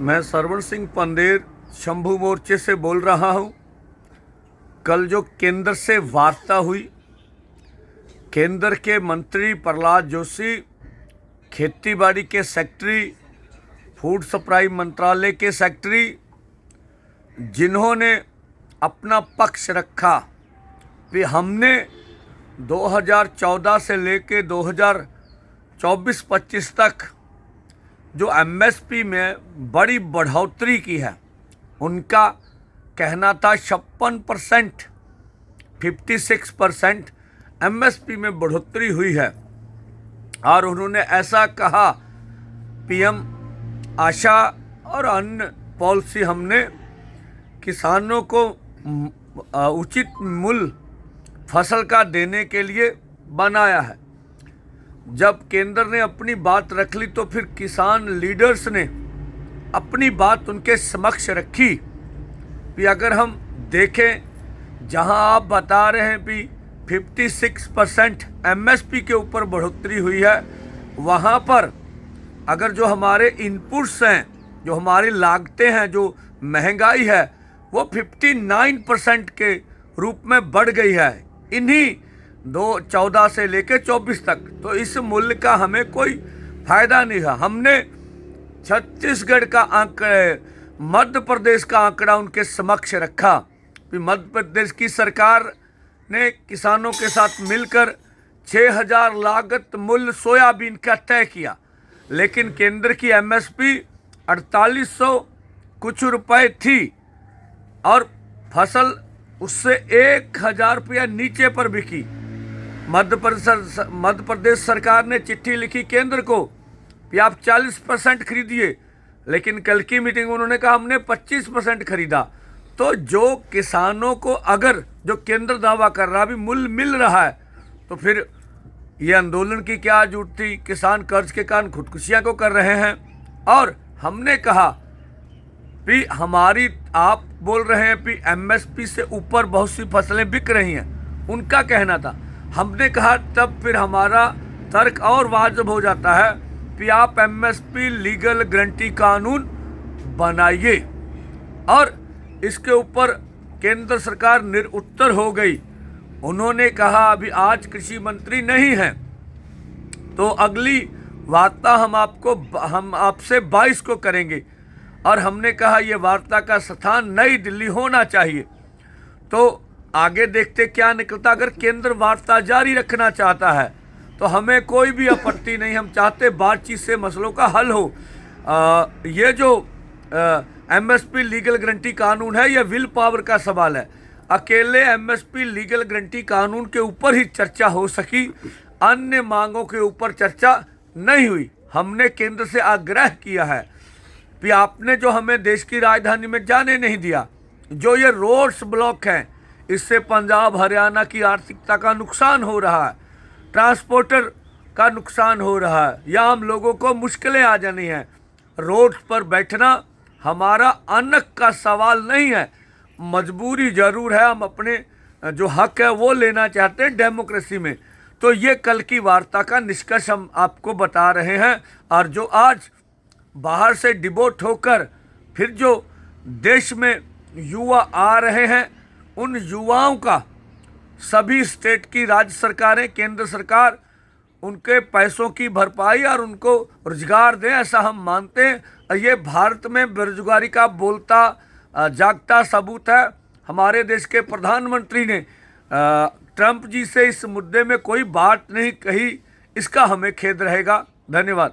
मैं सरवण सिंह पंदेर शंभू मोर्चे से बोल रहा हूं। कल जो केंद्र से वार्ता हुई, केंद्र के मंत्री प्रहलाद जोशी, खेतीबाड़ी के सेक्रेटरी, फूड सप्लाई मंत्रालय के सेक्रेटरी, जिन्होंने अपना पक्ष रखा कि हमने 2014 से लेकर 2024-25 तक जो एमएसपी में बड़ी बढ़ोतरी की है, उनका कहना था 56%, 56% एमएसपी में बढ़ोतरी हुई है। और उन्होंने ऐसा कहा, पीएम आशा और अन्य पॉलिसी हमने किसानों को उचित मूल्य फसल का देने के लिए बनाया है। जब केंद्र ने अपनी बात रख ली तो फिर किसान लीडर्स ने अपनी बात उनके समक्ष रखी कि अगर हम देखें, जहां आप बता रहे हैं कि 56% एमएसपी के ऊपर बढ़ोतरी हुई है, वहां पर अगर जो हमारे इनपुट्स हैं, जो हमारी लागतें हैं, जो महंगाई है, वो 59% के रूप में बढ़ गई है इन्हीं 2014 से लेकर 24 तक। तो इस मूल्य का हमें कोई फायदा नहीं है। हमने छत्तीसगढ़ का आंकड़ा, मध्य प्रदेश का आंकड़ा उनके समक्ष रखा कि मध्य प्रदेश की सरकार ने किसानों के साथ मिलकर 6000 लागत मूल्य सोयाबीन का तय किया, लेकिन केंद्र की एमएसपी 4800 कुछ रुपए थी और फसल उससे 1000 रुपया नीचे पर बिकी। मध्य प्रदेश सरकार ने चिट्ठी लिखी केंद्र को कि आप 40% खरीदिए, लेकिन कल की मीटिंग में उन्होंने कहा हमने 25% खरीदा। तो जो किसानों को अगर जो केंद्र दावा कर रहा भी मूल्य मिल रहा है, तो फिर ये आंदोलन की क्या जरूरत थी? किसान कर्ज के कारण खुदकुशियां को कर रहे हैं। और हमने कहा कि हमारी, आप बोल रहे हैं कि एमएसपी से ऊपर बहुत सी फसलें बिक रही हैं, उनका कहना था। हमने कहा तब फिर हमारा तर्क और वाजिब हो जाता है कि आप एमएसपी लीगल गारंटी कानून बनाइए। और इसके ऊपर केंद्र सरकार निरुत्तर हो गई। उन्होंने कहा अभी आज कृषि मंत्री नहीं हैं, तो अगली वार्ता हम आपसे 22 को करेंगे। और हमने कहा ये वार्ता का स्थान नई दिल्ली होना चाहिए। तो आगे देखते क्या निकलता। अगर केंद्र वार्ता जारी रखना चाहता है तो हमें कोई भी आपत्ति नहीं। हम चाहते बातचीत से मसलों का हल हो। ये जो एमएसपी लीगल गारंटी कानून है, ये विल पावर का सवाल है। अकेले एमएसपी लीगल गारंटी कानून के ऊपर ही चर्चा हो सकी, अन्य मांगों के ऊपर चर्चा नहीं हुई। हमने केंद्र से आग्रह किया है कि आपने जो हमें देश की राजधानी में जाने नहीं दिया, जो ये रोड्स ब्लॉक हैं, इससे पंजाब हरियाणा की आर्थिकता का नुकसान हो रहा है, ट्रांसपोर्टर का नुकसान हो रहा है, या हम लोगों को मुश्किलें आ जानी हैं। रोड पर बैठना हमारा अन्न का सवाल नहीं है, मजबूरी जरूर है। हम अपने जो हक है वो लेना चाहते हैं डेमोक्रेसी में। तो ये कल की वार्ता का निष्कर्ष हम आपको बता रहे हैं। और जो आज बाहर से डिबोट होकर फिर जो देश में युवा आ रहे हैं, उन युवाओं का सभी स्टेट की राज्य सरकारें, केंद्र सरकार उनके पैसों की भरपाई और उनको रोजगार दें, ऐसा हम मानते हैं। और ये भारत में बेरोजगारी का बोलता जागता सबूत है। हमारे देश के प्रधानमंत्री ने ट्रंप जी से इस मुद्दे में कोई बात नहीं कही, इसका हमें खेद रहेगा। धन्यवाद।